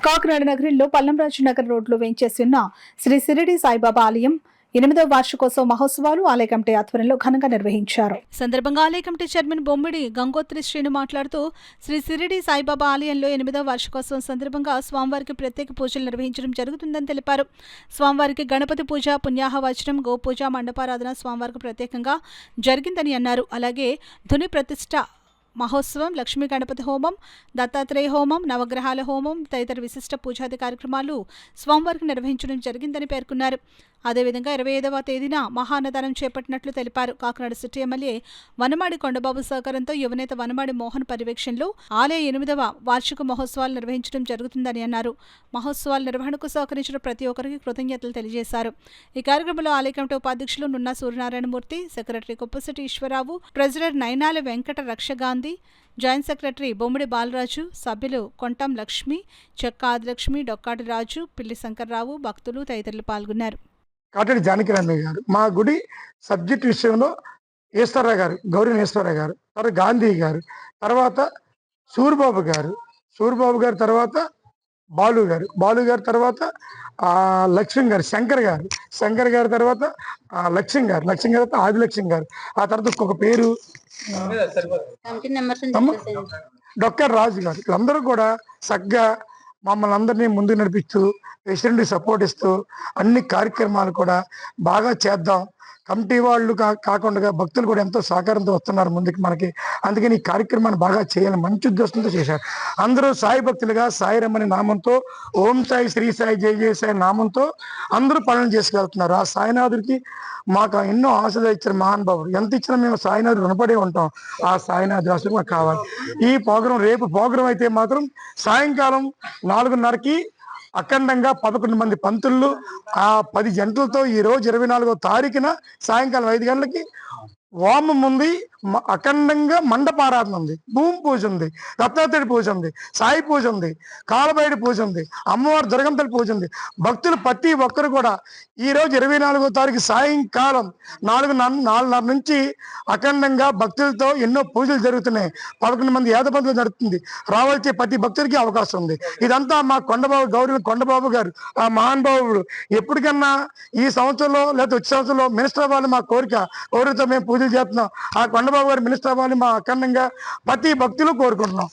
కాకినాడ నగరంలో పల్లంరాజు నగర్ రోడ్లో వేంచేసిన శ్రీ సిరిడి సాయిబాబా ఆలయం 8వ వార్షికోత్సవ మహోత్సవాలు ఆలయ కమిటీ ఆధ్వర్యంలో ఘనంగా నిర్వహించారు. సందర్భంగా ఆలయ కమిటీ చైర్మన్ బొమ్మిడి గంగోత్రి శ్రీను మాట్లాడుతూ శ్రీ సిరిడి సాయిబాబా ఆలయంలో 8వ వార్షికోత్సవం సందర్భంగా స్వామివారికి ప్రత్యేక పూజలు నిర్వహించడం జరుగుతుందని తెలిపారు. స్వామివారికి గణపతి పూజ, పుణ్యాహవచనం, గోపూజ, మండపారాధన స్వామివారికి ప్రత్యేకంగా జరిగిందని అన్నారు. అలాగే ధుని ప్రతిష్ఠ మహోత్సవం, లక్ష్మీ గణపతి హోమం, దత్తాత్రేయ హోమం, నవగ్రహాల హోమం తదితర విశిష్ట పూజాది కార్యక్రమాలు స్వామివారికి నిర్వహించడం జరిగిందని పేర్కొన్నారు. అదేవిధంగా 25వ తేదీన మహాన్నదానం చేపట్టినట్లు తెలిపారు. కాకినాడ సిటీ ఎమ్మెల్యే వనమాడి కొండబాబు సహకారంతో యువనేత వనమాడి మోహన్ పర్యవేక్షణలో ఆలయ 8వ వార్షిక మహోత్సవాలు నిర్వహించడం జరుగుతుందని అన్నారు. మహోత్సవాల నిర్వహణకు సహకరించిన ప్రతి ఒక్కరికి కృతజ్ఞతలు తెలియజేశారు. ఈ కార్యక్రమంలో ఆలయ కమిటీ ఉపాధ్యక్షులు Nunna Suryanarayanamurthy, secretary Koppasetti Eswararao, president Nainala Venkata Rakshagandhi, joint secretary Bommidi Balaraju, సభ్యులు కొంటం లక్ష్మి, చెక్క ఆదిలక్ష్మి, డొక్కాటి రాజు, పిల్లి శంకర్రావు, భక్తులు తదితరులు పాల్గొన్నారు. కాటడి జానకిరామయ్య గారు, మా గుడి సబ్జెక్ట్ విషయంలో ఈశ్వరరావు గారు, గౌరీ ఈశ్వరరావు గారు, తర్వాత గాంధీ గారు, తర్వాత సూరిబాబు గారు, తర్వాత బాలు గారు తర్వాత లక్ష్మి గారు, శంకర్ గారు తర్వాత లక్ష్మి గారు తర్వాత ఆదిలక్ష్మి గారు, ఆ తర్వాత ఇంకొక పేరు డొక్కాటి రాజు గారు. వీళ్ళందరూ కూడా చక్కగా మమ్మల్ని అందరినీ ముందుకు నడిపిస్తూ పేషెంట్కి సపోర్ట్ ఇస్తూ అన్ని కార్యక్రమాలు కూడా బాగా చేద్దాం. కమిటీ వాళ్ళు కాకుండా భక్తులు కూడా ఎంతో సహకారంతో వస్తున్నారు ముందుకు మనకి. అందుకని ఈ కార్యక్రమాన్ని బాగా చేయాలని మంచి ఉద్దేశంతో చేశారు. అందరూ సాయి భక్తులుగా సాయి రమ్మని నామంతో, ఓం సాయి, శ్రీ సాయి, జై జయ సాయి నామంతో అందరూ పనులు చేసుకెళ్తున్నారు. ఆ సాయినాథుడికి మాకు ఎన్నో ఆశలు ఇచ్చారు మహానుభావుడు. ఎంత ఇచ్చినా మేము సాయినాథుడు రుణపడే ఉంటాం. ఆ సాయినాథుడు ఆశలు మాకు కావాలి. ఈ ప్రోగ్రాం రేపు ప్రోగ్రాం అయితే మాత్రం సాయంకాలం 4:30కి అఖండంగా 11 మంది పంతుళ్ళు, ఆ 10 జంటలతో ఈ రోజు 24వ తారీఖున సాయంకాలం 5 గంటలకి హోమం ఉంది, అఖండంగా మండపారాధన ఉంది, భూమి పూజ ఉంది, దత్తాత్రేయ పూజ ఉంది, సాయి పూజ ఉంది, కాలభైరవి పూజ ఉంది, అమ్మవారి దుర్గంతల పూజ ఉంది. భక్తులు ప్రతి ఒక్కరు కూడా ఈ రోజు 24వ తారీఖు సాయంకాలం 4:30 నుంచి అఖండంగా భక్తులతో ఎన్నో పూజలు జరుగుతున్నాయి. 11 మంది ఏద పంతులు జరుగుతుంది. రావాల్సే ప్రతి భక్తుడికి అవకాశం ఉంది. ఇదంతా మా కొండబాబు గారు, ఆ మహానుభావుడు ఎప్పటికన్నా ఈ సంవత్సరంలో లేదా వచ్చే సంవత్సరంలో మినిస్టర్ అవ్వాలి మా కోరికతో మేము పూజలు చేస్తున్నాం. ఆ కొండబాబు గారు మినిస్టర్ అవ్వాలి మా అఖండంగా ప్రతి భక్తులు కోరుకుంటున్నాం.